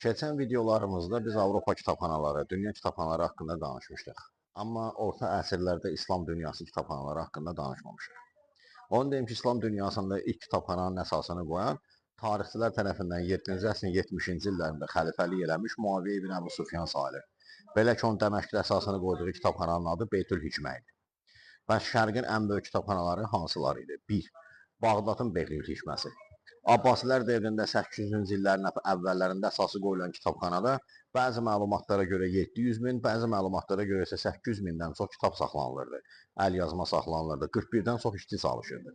Keçən videolarımızda biz Avropa kitabxanaları, dünya kitabxanaları haqqında danışmışdıq. Amma orta əsrlərdə İslam dünyası kitabxanaları haqqında danışmamışıq. Onu deyim ki, İslam dünyasında ilk kitabxananın əsasını qoyan tarixçilər tərəfindən 7-ci əsrin 70-ci illərində xəlifəlik eləmiş Muaviyyə ibn Əbu Sufyan sayılır. Belə ki, onun Dəməşqdə əsasını qoyduğu kitabxananın adı Beytül Hikmə idi. Bəs Şərqin ən böyük kitabxanaları hansılar idi? 1. Bağdadın Beytül Hikməsi. Abbasilər dövründə 800-cü illərin əvvəllərində əsası qoyulan kitabxanada bəzi məlumatlara görə 700 min, bəzi məlumatlara görə isə 800 mindən çox kitab saxlanılırdı. Əl yazma saxlanılırdı. 41-dən çox işçi çalışırdı.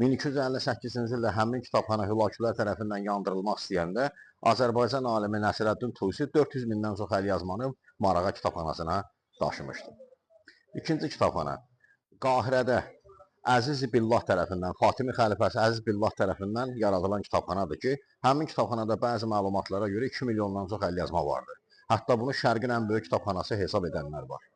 1258-ci ildə həmin kitabxana hülakülər tərəfindən yandırılmaq istəyəndə Azərbaycan alimi Nəsirəddin Tusi 400 mindən çox əl yazmanı Marağa kitabxanasına daşımışdı. İkinci kitabxana Qahirədə Əziz Billah tərəfindən, Fatimi xəlifəsi Əziz Billah tərəfindən yaradılan kitabxanadır ki, həmin kitabxanada bəzi məlumatlara görə 2 milyondan çox əlyazma vardır. Hətta bunu Şərqin ən böyük kitabxanası hesab edənlər var.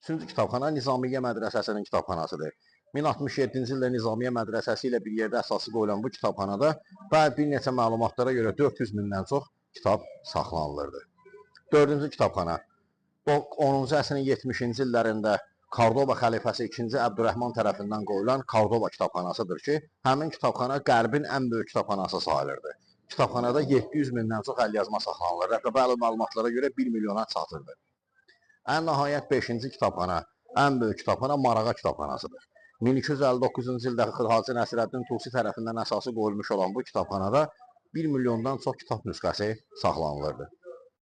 Üçüncü kitabxana Nizamiyyə mədrəsəsinin kitabxanasıdır. 1067-ci ildə Nizamiyyə mədrəsəsi ilə bir yerdə əsası qoyulan bu kitabxanada bir neçə məlumatlara görə 400 mindən çox kitab saxlanılırdı. Dördüncü kitabxana 10-cu əsrin 70-ci illərində Kordoba xəlifəsi 2-ci Əbdürrəhman tərəfindən qoyulan Kordoba kitabxanasıdır ki, həmin kitabxana Qərbin ən böyük kitabxanası sayılırdı. Kitabxanada 700 mindən çox əlyazma saxlanılır. Hətta bəzi məlumatlara görə 1 milyona çatırdı. Ən nəhayət 5-ci kitabxana, ən böyük kitabxana Marağa kitabxanasıdır. 1259-cu ildə Hacı Nəsirəddin Tusi tərəfindən əsası qoyulmuş olan bu kitabxanada 1 milyondan çox kitab nüsxəsi saxlanılırdı.